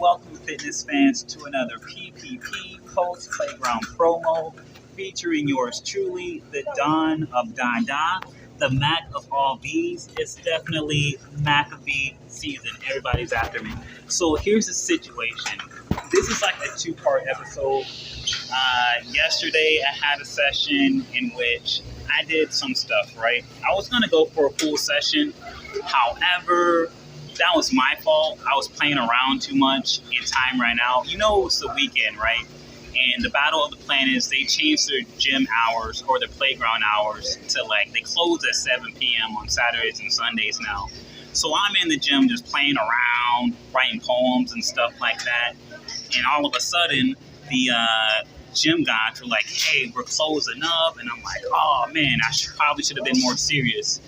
welcome fitness fans to another PPP Post Playground promo featuring yours truly, the Don of Dada, the Mac of all B's. It's definitely Maccabee season. Everybody's after me. So here's the situation. This is like a two-part episode. Yesterday I had a session in which I did some stuff, right? I was going to go for a full session. However, that was my fault. I was playing around too much and time ran out. You know, it's the weekend, right? And the Battle of the Planets, they changed their gym hours or their playground hours to they close at 7 p.m. on Saturdays and Sundays now. So I'm in the gym just playing around, writing poems and stuff like that. And all of a sudden, the gym guys were like, hey, we're closing up. And I'm like, oh man, probably should have been more serious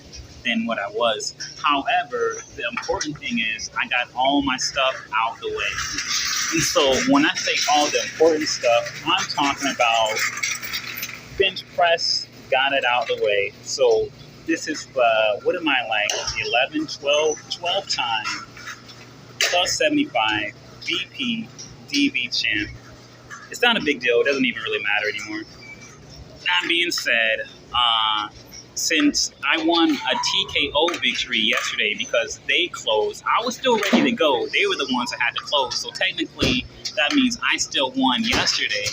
than what I was. However, the important thing is I got all my stuff out the way. And so when I say all the important stuff, I'm talking about bench press, got it out the way. So this is, what am I like, 11, 12 time, plus 75, VP, DB champ. It's not a big deal. It doesn't even really matter anymore. That being said, since I won a TKO victory yesterday because they closed, I was still ready to go. They were the ones that had to close. So technically, that means I still won yesterday.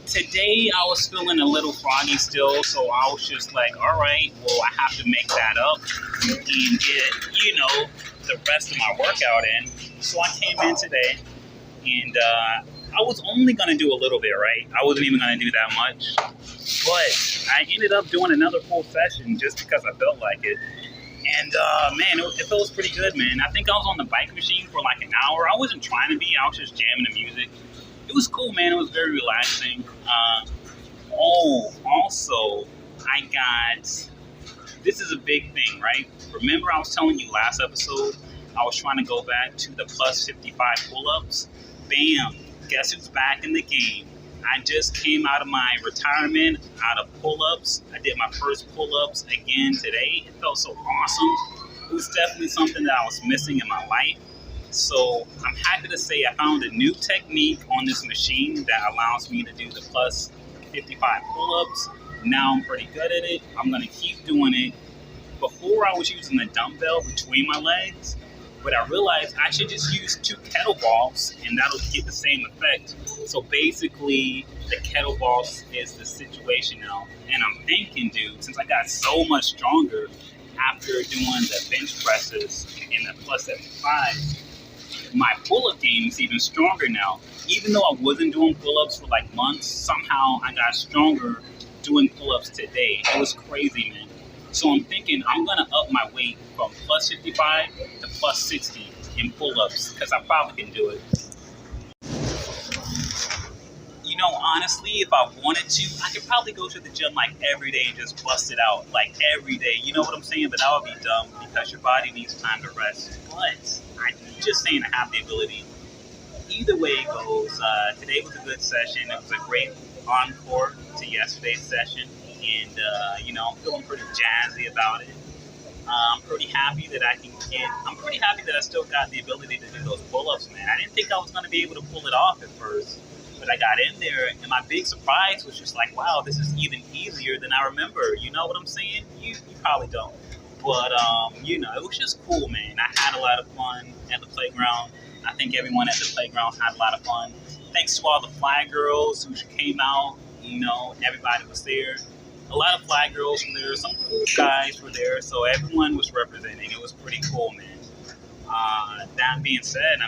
Today, I was feeling a little froggy still, so I was just like, all right, well, I have to make that up and get, the rest of my workout in. So I came in today, and I was only going to do a little bit, right? I wasn't even going to do that much. But I ended up doing another full session just because I felt like it. And, man, it feels pretty good, man. I think I was on the bike machine for like an hour. I wasn't trying to be. I was just jamming the music. It was cool, man. It was very relaxing. Also, I got... This is a big thing, right? Remember I was telling you last episode, I was trying to go back to the plus 55 pull-ups? Bam! Guess who's back in the game? I just came out of my retirement, out of pull-ups. I did my first pull-ups again today. It felt so awesome. It was definitely something that I was missing in my life. So I'm happy to say I found a new technique on this machine that allows me to do the plus 55 pull-ups. Now I'm pretty good at it. I'm going to keep doing it. Before I was using the dumbbell between my legs, but I realized I should just use 2 kettlebells and that'll get the same effect. So basically, the kettlebells is the situation now. And I'm thinking, dude, since I got so much stronger after doing the bench presses in the plus 75, my pull-up game is even stronger now. Even though I wasn't doing pull-ups for like months, somehow I got stronger doing pull-ups today. It was crazy, man. So I'm thinking I'm going to up my weight from plus 55 to plus 60 in pull-ups because I probably can do it. Honestly, if I wanted to, I could probably go to the gym like every day and just bust it out like every day. You know what I'm saying? But that would be dumb because your body needs time to rest. But I'm just saying I have the ability. Either way it goes, today was a good session. It was a great encore to yesterday's session. And, I'm feeling pretty jazzy about it. I'm pretty happy that I'm pretty happy that I still got the ability to do those pull-ups, man. I didn't think I was going to be able to pull it off at first. But I got in there, and my big surprise was just like, wow, this is even easier than I remember. You know what I'm saying? You probably don't. But, it was just cool, man. I had a lot of fun at the playground. I think everyone at the playground had a lot of fun. Thanks to all the fly girls who came out. Everybody was there. A lot of fly girls were there. Some cool guys were there. So everyone was representing. It was pretty cool, man. That being said,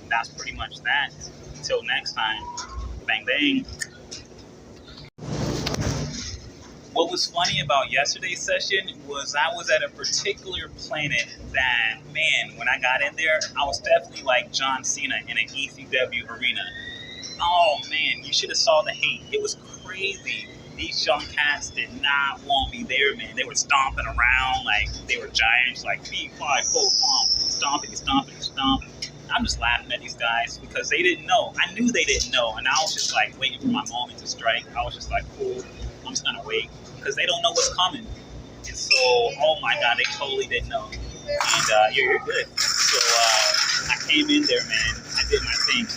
that's pretty much that. Until next time. Bang, bang. What was funny about yesterday's session was I was at a particular planet that, man, when I got in there, I was definitely like John Cena in an ECW arena. Oh, man, you should have saw the hate. It was crazy. These young cats did not want me there, man. They were stomping around like they were giants, like 3, 5, 4, stomping. I'm just laughing at these guys because they didn't know. I knew they didn't know, and I was just like waiting for my moment to strike. I was just like, cool, I'm just gonna wait because they don't know what's coming. And so, oh my God, they totally didn't know. And you're good. So I came in there, man. I did my think.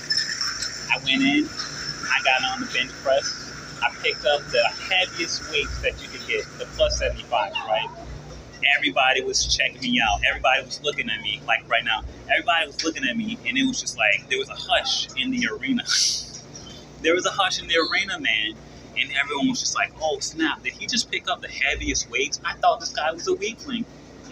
I went in, I got on the bench press, I picked up the heaviest weights that you could get, the plus 75, right? Everybody was checking me out. Everybody was looking at me, like right now. Everybody was looking at me, and it was just like, there was a hush in the arena. There was a hush in the arena, man. And everyone was just like, oh, snap. Did he just pick up the heaviest weights? I thought this guy was a weakling.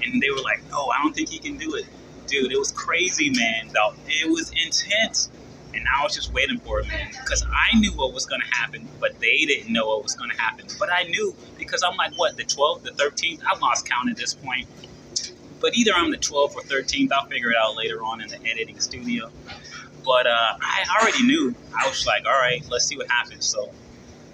And they were like, no, I don't think he can do it. Dude, it was crazy, man. Though it was intense. And I was just waiting for it, man. Because I knew what was going to happen, but they didn't know what was going to happen. But I knew, because I'm like, what, the 12th, the 13th? I lost count at this point. But either I'm the 12th or 13th. I'll figure it out later on in the editing studio. But I already knew. I was like, all right, let's see what happens. So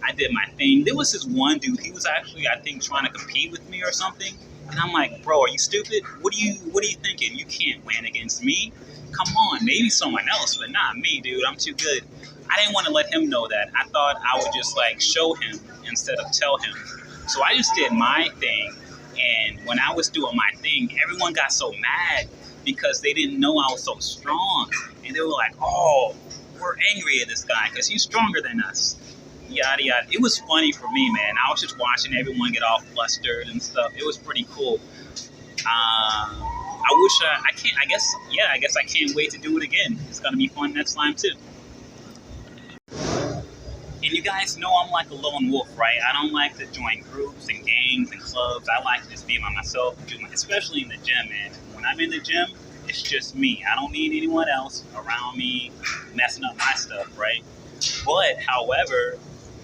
I did my thing. There was this one dude. He was actually, I think, trying to compete with me or something. And I'm like, bro, are you stupid? What are you thinking? You can't win against me. Come on, maybe someone else, but not me, dude. I'm too good. I didn't want to let him know that. I thought I would just like show him instead of tell him. So I just did my thing. And when I was doing my thing, everyone got so mad because they didn't know I was so strong. And they were like, oh, we're angry at this guy because he's stronger than us. Yada, yada. It was funny for me, man. I was just watching everyone get all flustered and stuff. It was pretty cool. I wish I can't. I guess I can't wait to do it again. It's gonna be fun next time too. And you guys know I'm like a lone wolf, right? I don't like to join groups and gangs and clubs. I like to just be by myself, especially in the gym, man. When I'm in the gym, it's just me. I don't need anyone else around me messing up my stuff, right? But however,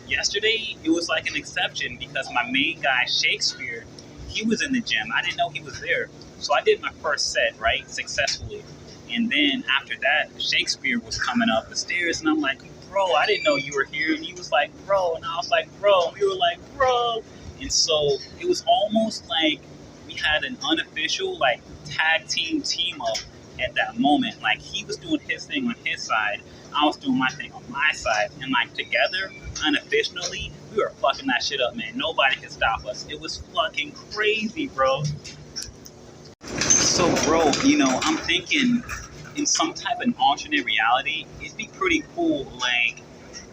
yesterday it was like an exception because my main guy Shakespeare, he was in the gym. I didn't know he was there. So I did my first set, right, successfully. And then after that, Shakespeare was coming up the stairs, and I'm like, bro, I didn't know you were here. And he was like, bro. And I was like, bro. And we were like, bro. And so it was almost like we had an unofficial, like, tag team up at that moment. Like, he was doing his thing on his side. I was doing my thing on my side. And, like, together, unofficially, we were fucking that shit up, man. Nobody could stop us. It was fucking crazy, bro. So, bro, I'm thinking in some type of alternate reality, it'd be pretty cool, like,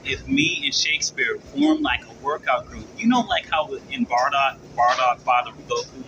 if me and Shakespeare formed, like, a workout group. You know, like, how in Bardock, Father Goku,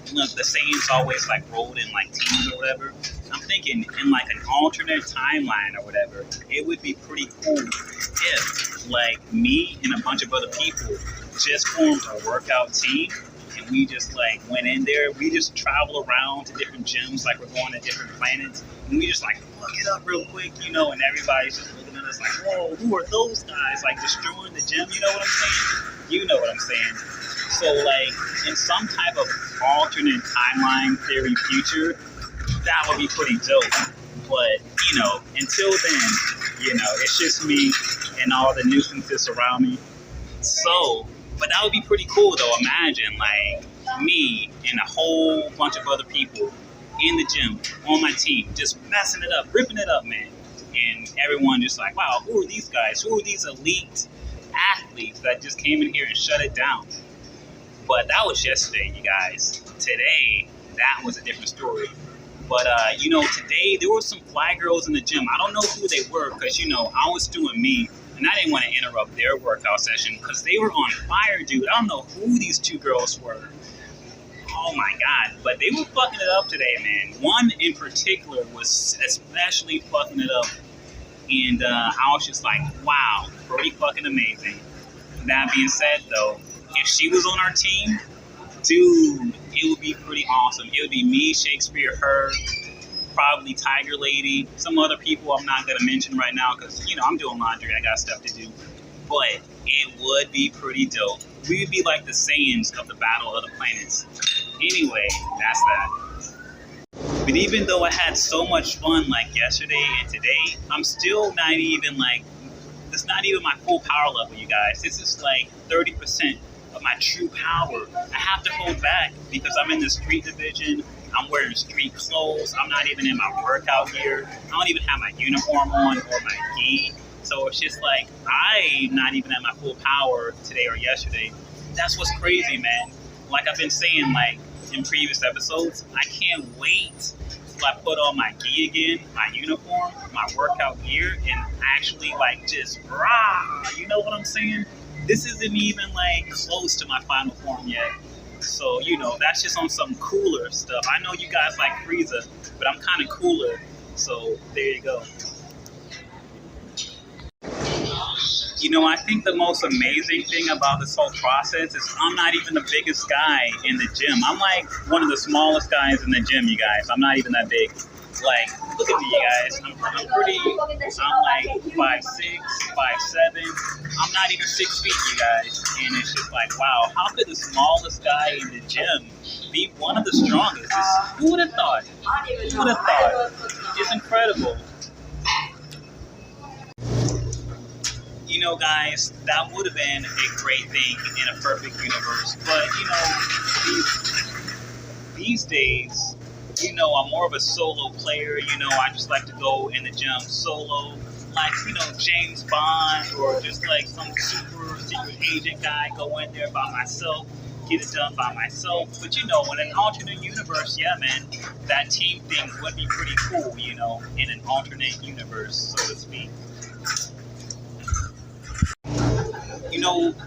the Saiyans always, like, rolled in, like, teams or whatever. I'm thinking in, like, an alternate timeline or whatever, it would be pretty cool if, like, me and a bunch of other people just formed a workout team. And we just like went in there. We just travel around to different gyms, like we're going to different planets. And we just like look it up real quick, and everybody's just looking at us like, whoa, who are those guys? Like destroying the gym, you know what I'm saying? You know what I'm saying. So like in some type of alternate timeline theory future, that would be pretty dope. But, until then, it's just me and all the nuisances around me. So, but that would be pretty cool, though. Imagine, like, me and a whole bunch of other people in the gym on my team, just messing it up, ripping it up, man. And everyone just like, wow, who are these guys? Who are these elite athletes that just came in here and shut it down? But that was yesterday, you guys. Today, that was a different story. But, today there were some fly girls in the gym. I don't know who they were because, I was doing me. And I didn't want to interrupt their workout session because they were on fire, dude. I don't know who these two girls were. Oh, my God. But they were fucking it up today, man. One in particular was especially fucking it up. And I was just like, wow, pretty fucking amazing. That being said, though, if she was on our team, dude, it would be pretty awesome. It would be me, Shakespeare, her, probably Tiger Lady, some other people I'm not going to mention right now because, I'm doing laundry. I got stuff to do. But it would be pretty dope. We would be like the Saiyans of the Battle of the Planets. Anyway, that's that. But even though I had so much fun like yesterday and today, I'm still not even like, it's not even my full power level, you guys. This is like 30% of my true power. I have to hold back because I'm in the street division. I'm wearing street clothes. I'm not even in my workout gear. I don't even have my uniform on or my gi. So it's just like, I'm not even at my full power today or yesterday. That's what's crazy, man. Like I've been saying, like in previous episodes, I can't wait till I put on my gi again, my uniform, my workout gear, and actually like just rah. You know what I'm saying? This isn't even like close to my final form yet. So, that's just on some cooler stuff. I know you guys like Frieza, but I'm kind of cooler. So, there you go. I think the most amazing thing about this whole process is I'm not even the biggest guy in the gym. I'm like one of the smallest guys in the gym, you guys. I'm not even that big. Like, look at me, you guys. I'm like 5'6", 5'7". I'm not even 6 feet, you guys. And it's just like, wow, how could the smallest guy in the gym be one of the strongest? Who would have thought? Who would have thought? It's incredible. Guys, that would have been a great thing in a perfect universe. But, these days, I'm more of a solo player. I just like to go in the gym solo, like, James Bond or just like some super secret agent guy, go in there by myself, get it done by myself. But, in an alternate universe, yeah, man, that team thing would be pretty cool, in an alternate universe, so to speak.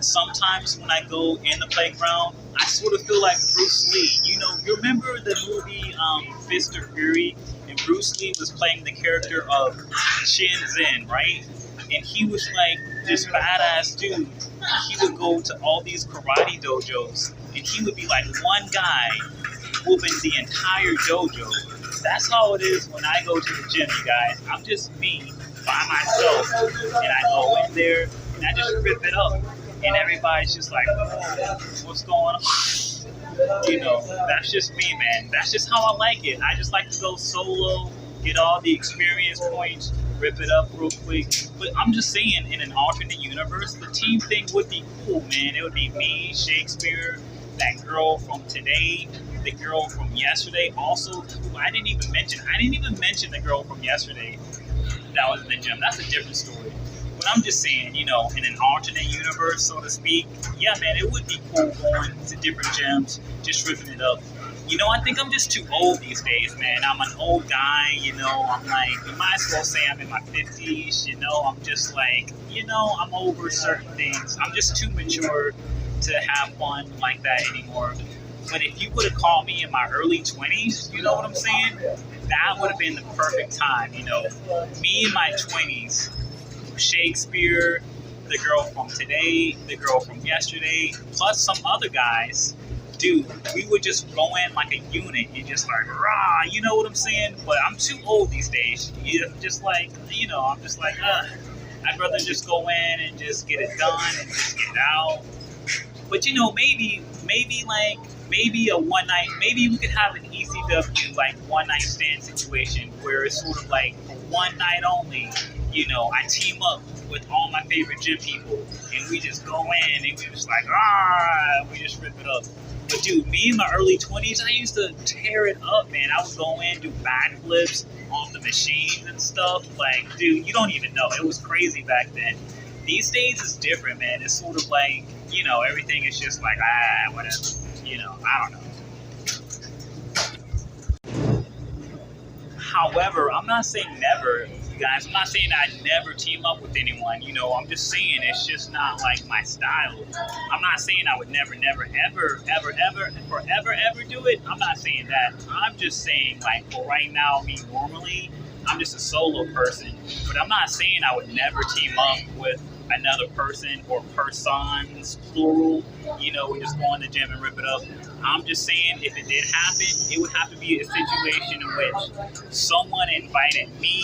Sometimes when I go in the playground, I sort of feel like Bruce Lee. You remember the movie Fist of Fury? And Bruce Lee was playing the character of Shin Zin, right? And he was like this badass dude. He would go to all these karate dojos, and he would be like one guy whooping the entire dojo. That's how it is when I go to the gym, you guys. I'm just me by myself, and I go in there and I just rip it up, and everybody's just like, whoa, what's going on? That's just me, man. That's just how I like it. I just like to go solo, get all the experience points, rip it up real quick. But I'm just saying, in an alternate universe, the team thing would be cool, man. It would be me, Shakespeare, that girl from today, the girl from yesterday. Also, I didn't even mention the girl from yesterday that was in the gym. That's a different story. But I'm just saying, in an alternate universe, so to speak, yeah, man, it would be cool going to different gyms, just ripping it up. I think I'm just too old these days, man. I'm an old guy, I'm like, you might as well say I'm in my 50s, I'm just like, I'm over certain things. I'm just too mature to have fun like that anymore. But if you would have called me in my early 20s, you know what I'm saying? That would have been the perfect time, Me in my 20s, Shakespeare, the girl from today, the girl from yesterday, plus some other guys, dude, we would just go in like a unit and just like, rah, you know what I'm saying? But I'm too old these days. Just like, I'm just like, I'd rather just go in and just get it done and just get out. But maybe a one night, maybe we could have an ECW like one night stand situation where it's sort of like for one night only. I team up with all my favorite gym people, and we just go in and we just like, we just rip it up. But dude, me in my early 20s, I used to tear it up, man. I would go in, do backflips off the machines and stuff. Like, dude, you don't even know. It was crazy back then. These days it's different, man. It's sort of like, everything is just like, whatever. I don't know. However, I'm not saying never, you guys. I'm not saying I'd never team up with anyone. I'm just saying it's just not like my style. I'm not saying I would never, ever do it. I'm not saying that. I'm just saying, like, for right now, me normally, I'm just a solo person. But I'm not saying I would never team up with another person or persons, plural. We just go in the gym and rip it up. I'm just saying, if it did happen, it would have to be a situation in which someone invited me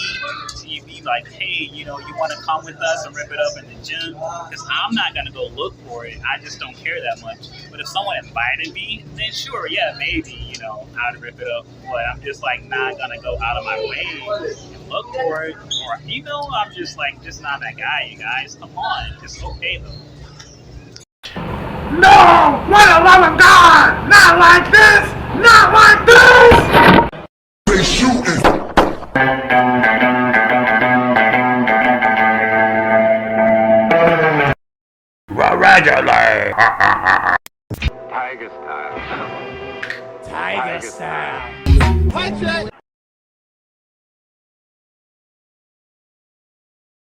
to be like, hey, you want to come with us and rip it up in the gym? Because I'm not going to go look for it. I just don't care that much. But if someone invited me, then sure, yeah, maybe, I'd rip it up. But I'm just like not going to go out of my way and look for it. Or, I'm just like, just not that guy, you guys. Come on. It's okay, though. No! For the love of God! Not like this! Not like this! They shooting! Regularly!